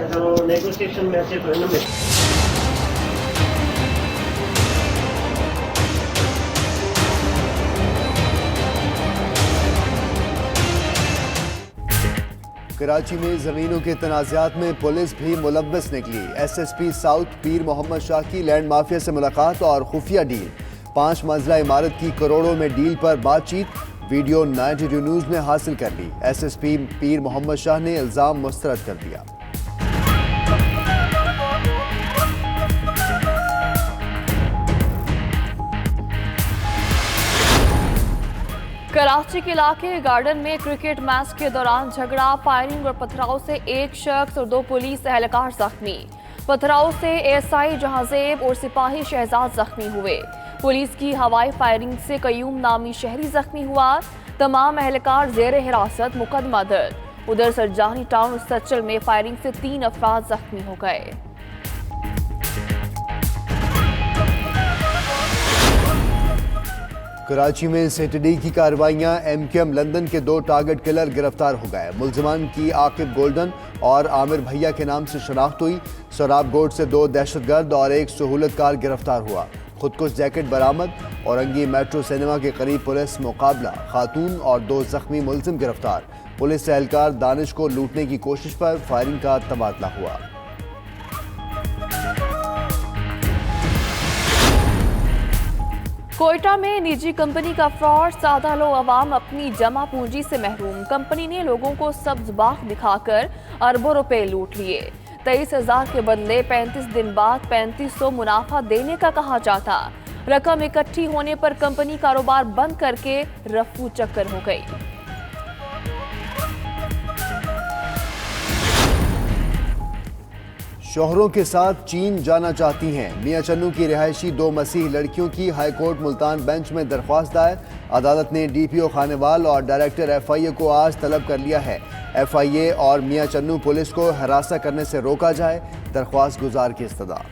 Negotiation में अच्छे परिणाम में कराची में ज़मीनों के तनाज़ात में पुलिस भी मुलव्वस निकली। SSP साउथ पीर मोहम्मद शाह की लैंड माफिया से मुलाकात और खुफिया डील। 5 मंजिला इमारत की करोड़ों में डील पर बातचीत। वीडियो 92 न्यूज़ ने हासिल कर ली। SSP पीर मोहम्मद शाह ने इल्ज़ाम मुस्तरद कर दिया। कराची के इलाके गार्डन में क्रिकेट मैच के दौरान झगड़ा, फायरिंग और पथराव से एक शख्स और 2 पुलिस एहलकार जख्मी। पथराव से ASI जहांजेब और सिपाही शहजाद जख्मी हुए। पुलिस की हवाई फायरिंग से कयूम नामी शहरी जख्मी हुआ। तमाम एहलकार जेर हिरासत, मुकदमा दर्ज। उधर सरजानी टाउन और सचल में फायरिंग से 3 अफराद जख्मी हो गए। कराची में सैटरडे की कार्रवाइयां। MKM लंदन के 2 टारगेट किलर गिरफ्तार हो गए। मुलजमान की आकिब गोल्डन और आमिर भैया के नाम से शनाख्त हुई। शराब गोड से 2 दहशतगर्द और 1 सहूलतकार गिरफ्तार हुआ। खुदकुश जैकेट बरामद। औरंगी मेट्रो सिनेमा के करीब पुलिस मुकाबला। खातून और 2 जख्मी मुलजिम गिरफ्तार। पुलिस एहलकार दानिश को लूटने की कोशिश पर फायरिंग का तबादला हुआ। कोयटा में निजी कंपनी का फ्रॉड, सादा लोग अवाम अपनी जमा पूंजी से महरूम। कंपनी ने लोगों को सब्ज बाग दिखाकर अरबों रुपए लूट लिए। 23,000 के बदले 35 दिन बाद 3500 मुनाफा देने का कहा जाता। रकम इकट्ठी होने पर कंपनी कारोबार बंद करके रफू चक्कर हो गई। शोहरों के साथ चीन जाना चाहती हैं। मियां चन्नू की रिहायशी 2 मसीह लड़कियों की हाईकोर्ट मुल्तान बेंच में दरख्वास्त दायर। अदालत ने DPO खानेवाल और डायरेक्टर FIA को आज तलब कर लिया है। FIA और मियां चन्नू पुलिस को हरासा करने से रोका जाए। दरख्वास्त गुजार की इस्तदा।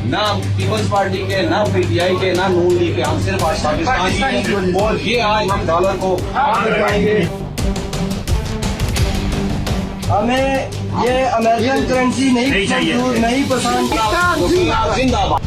ना पीपल्स पार्टी के, ना PTI के, ना नून लीग के, हम सिर्फ आज पाकिस्तानी हैं और ये आज हम डॉलर को बताएंगे। हमें ये अमेरिकन करेंसी नहीं पसंद। जिंदाबाद।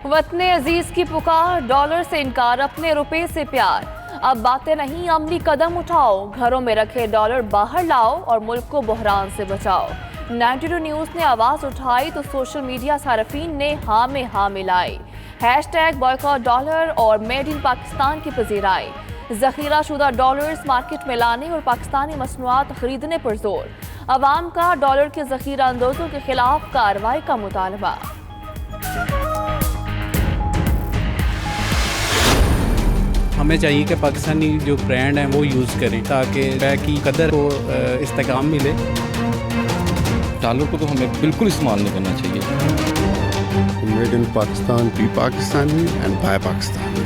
वतने अजीज की पुकार, डॉलर से इनकार, अपने रुपए से प्यार। अब बातें नहीं, अमली कदम उठाओ। घरों में रखे डॉलर बाहर लाओ और मुल्क को बहरान से बचाओ। 92 न्यूज़ ने आवाज़ उठाई तो सोशल मीडिया सार्फिन ने हाँ में हाँ मिलाई। हैशटैग बॉयकॉट डॉलर और मेड इन पाकिस्तान की पजीराई। जखीरा शुदा डॉलर्स मार्केट में लाने और पाकिस्तानी मसनूआत खरीदने पर जोर। अवाम का डॉलर के जखीरा अंदोजों के खिलाफ कार्रवाई का मुतालबा। हमें चाहिए कि पाकिस्तानी जो ब्रांड हैं वो यूज़ करें ताकि रुपये की कदर को इस्तेकाम मिले। डॉलर को तो हमें बिल्कुल इस्तेमाल नहीं करना चाहिए। Made in Pakistan, be Pakistani and buy Pakistani.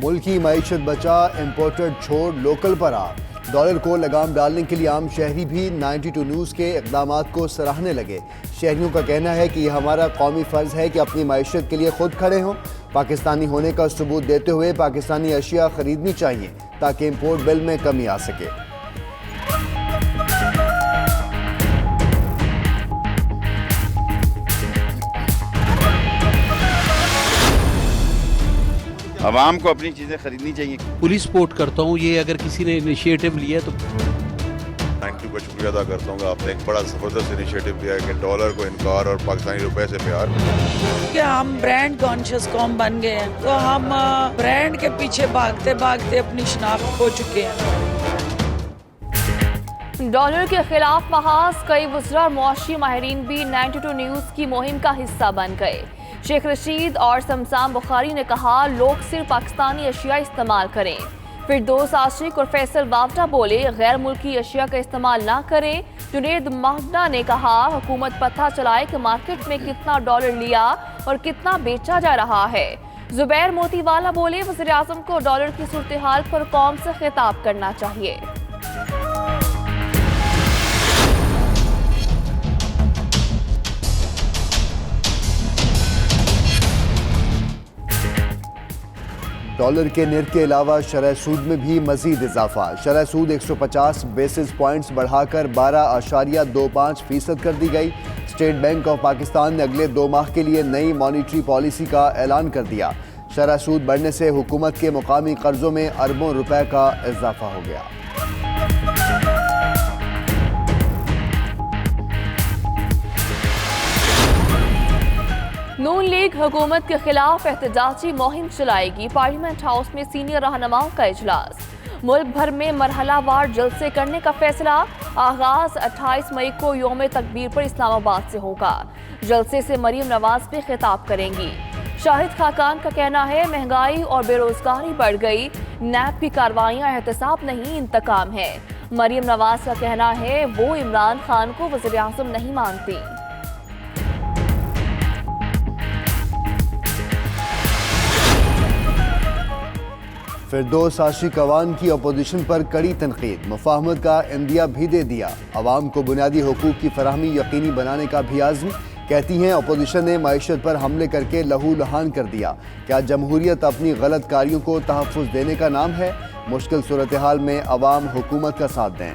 मुल्क की मईशत बचा, इम्पोर्टेड छोड़ लोकल पर आ। डॉलर को लगाम डालने के लिए आम शहरी भी 92 न्यूज़ के इक़दामात को सराहने लगे। शहरियों का कहना है कि यह हमारा कौमी फ़र्ज़ है कि अपनी मईशत के लिए खुद खड़े हों। पाकिस्तानी होने का सबूत देते हुए पाकिस्तानी अशिया खरीदनी चाहिए ताकि इम्पोर्ट बिल में कमी आ सके। आवाम को अपनी चीज़ें खरीदनी चाहिए। पुलिस सपोर्ट करता हूँ। ये अगर किसी ने इनिशिएटिव लिया तो 92 का शुक्रिया अदा करता हूँ। आपने एक बड़ा ज़बरदस्त इनिशिएटिव लिया है कि डॉलर को इनकार और पाकिस्तानी रुपए से प्यार। कि हम ब्रांड कॉन्शियस कौम बन गए हैं तो हम ब्रांड के पीछे भागते भागते अपनी शनाख्त खो चुके हैं। डॉलर के खिलाफ महाज, कई वज़रा और मुआशी माहिरीन भी 92 न्यूज़ की मुहिम का हिस्सा बन गए। शेख रशीद और समसाम बुखारी ने कहा लोग सिर्फ पाकिस्तानी अशिया इस्तेमाल करें। फिरदौस आशिक और फैसल वावटा बोले गैर मुल्की अशिया का इस्तेमाल ना करें। जुनेद महदा ने कहा हुकूमत पता चलाए कि मार्केट में कितना डॉलर लिया और कितना बेचा जा रहा है। जुबैर मोतीवाला बोले वज़ीर आज़म को डॉलर की सूरत हाल पर कौम से खिताब करना चाहिए। डॉलर के निर्ख के अलावा शरह सूद में भी मजीद इजाफा। शरह सूद 150 बेसिस पॉइंट्स बढ़ाकर 12.25% कर दी गई। स्टेट बैंक ऑफ पाकिस्तान ने अगले 2 माह के लिए नई मॉनिटरी पॉलिसी का ऐलान कर दिया। शरह सूद बढ़ने से हुकूमत के मुकामी कर्जों में अरबों रुपए का इजाफा हो गया। नून लीग हुकूमत के खिलाफ एहतजाजी मुहिम चलाएगी। पार्लियामेंट हाउस में सीनियर रहनुमाओं का इजलास। मुल्क भर में मरहलावार जलसे करने का फैसला। आगाज 28 मई को यौम तकबीर पर इस्लामाबाद से होगा। जलसे से मरीम नवाज भी खिताब करेंगी। शाहिद खाकान का कहना है महंगाई और बेरोजगारी बढ़ गई। नैब की कार्रवाइयां एहतसाब नहीं इंतकाम है। मरीम नवाज का कहना है वो इमरान खान को वज़ीर आज़म नहीं मानती। फिरदौस आशिक अवान की अपोजिशन पर कड़ी तनकीद। मुफाहमत का इंदिया भी दे दिया। अवाम को बुनियादी हुकूक की फराहमी यकीनी बनाने का भी आज़म। कहती हैं अपोजिशन ने मईशत पर हमले करके लहू लहान कर दिया। क्या जमहूरियत अपनी गलत कारियों को तहफ़्फ़ुज़ देने का नाम है? मुश्किल सूरत हाल में अवाम हुकूमत का साथ दें।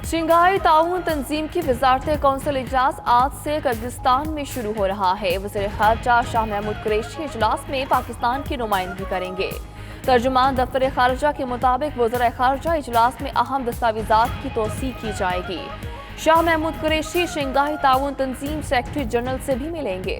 शंघाई ताउन तंजीम की वजारत कौंसिल इजलास आज से किर्गिस्तान में शुरू हो रहा है। वज़ीर ख़ारजा शाह महमूद कुरैशी इजलास में पाकिस्तान की नुमाइंदगी करेंगे। तर्जुमान दफ्तर खारजा के मुताबिक वज़ीर ख़ारजा इजलास में अहम दस्तावेज़ात की तोसी की जाएगी। शाह महमूद कुरैशी शंघाई ताउन तंजीम सेक्रेटरी जनरल से भी मिलेंगे।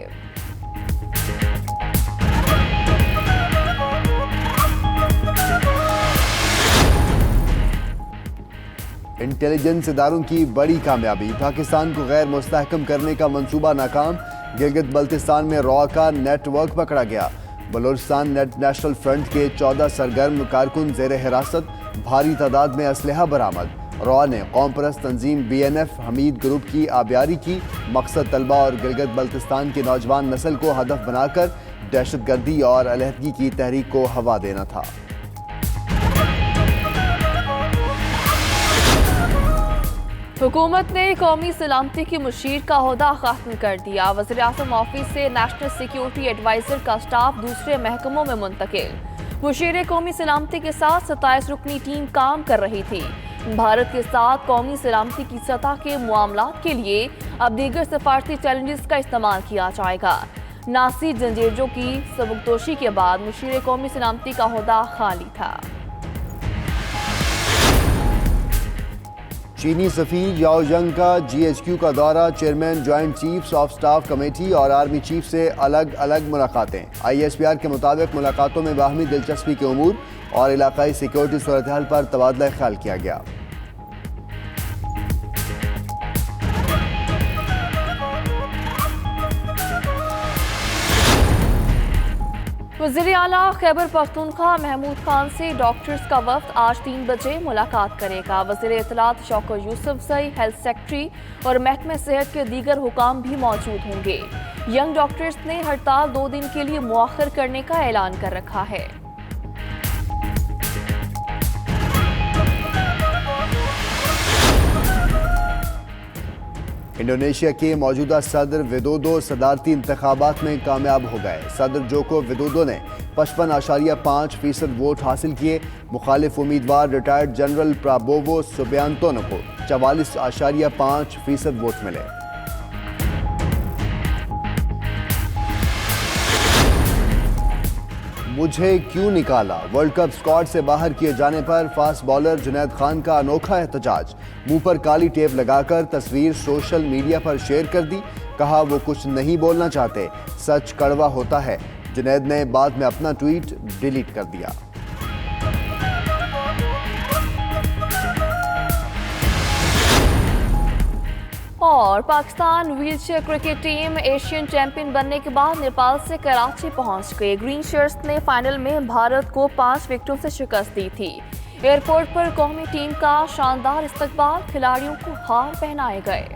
इंटेलिजेंस इदारों की बड़ी कामयाबी। पाकिस्तान को गैर मुस्तहकम करने का मंसूबा नाकाम। गिलगित बल्तिस्तान में रॉ का नेटवर्क पकड़ा गया। बलोचिस्तान नेशनल फ्रंट के 14 सरगर्म कारकुन जेर हिरासत। भारी तादाद में असलहा बरामद। रॉ ने कौम परस्त तंजीम BNF हमीद ग्रुप की आबियारी की। मकसद तलबा और गिलगित बल्तिस्तान की नौजवान नस्ल को हदफ बनाकर दहशतगर्दी और अलहदगी की तहरीक को हवा देना था। हुकूमत ने कौमी सलामती की मुशीर का ओहदा खत्म कर दिया। वज़ीर आज़म ऑफिस से नेशनल सिक्योरिटी एडवाइजर का स्टाफ दूसरे महकमों में मुंतकिल। मुशीर कौमी सलामती के साथ 27 रुकनी टीम काम कर रही थी। भारत के साथ कौमी सलामती की सतह के मामलात के लिए अब दीगर सफारती चैलेंजेस का इस्तेमाल किया जाएगा। नासी जंजीरों की सबकदोशी के बाद मुशीर कौमी सलामती का ओहदा खाली था। चीनी सफीर याओ जंग का GHQ का दौरा। Chairman joint chiefs of staff committee और आर्मी चीफ से अलग अलग मुलाकातें। ISPR के मुताबिक मुलाकातों में बाहमी दिलचस्पी के उमूर और इलाकाई सिक्योरिटी सूरत हाल पर तबादला ख्याल किया गया। वज़ीर आला खैबर पख्तूनख्वा महमूद खान से डॉक्टर्स का वफ्द आज 3 बजे मुलाकात करेगा। वज़ीर इत्तलात शौकत यूसुफजई, हेल्थ सेक्रेटरी और महकमे सेहत के दीगर हुकाम भी मौजूद होंगे। यंग डॉक्टर्स ने हड़ताल 2 दिन के लिए मुअख्खर करने का ऐलान कर रखा है। इंडोनेशिया के मौजूदा सदर विदोदो सदारती इंतखाबात में कामयाब हो गए। सदर जोको विदोदो ने 55.5% वोट हासिल किए। मुखालिफ उम्मीदवार रिटायर्ड जनरल प्राबोवो सुबियांतोनो को 44.5% वोट मिले। मुझे क्यों निकाला? वर्ल्ड कप स्क्वाड से बाहर किए जाने पर फास्ट बॉलर जुनैद खान का अनोखा एहतजाज। मुंह पर काली टेप लगाकर तस्वीर सोशल मीडिया पर शेयर कर दी। कहा वो कुछ नहीं बोलना चाहते, सच कड़वा होता है। जुनैद ने बाद में अपना ट्वीट डिलीट कर दिया। और Pakistan wheelchair cricket team Asian champion बनने के बाद नेपाल से कराची पहुंच गए। ग्रीन शर्ट्स ने फाइनल में भारत को 5 विकेटों से शिकस्त दी थी। एयरपोर्ट पर कौमी टीम का शानदार इस्तकबाल, खिलाड़ियों को हार पहनाए गए।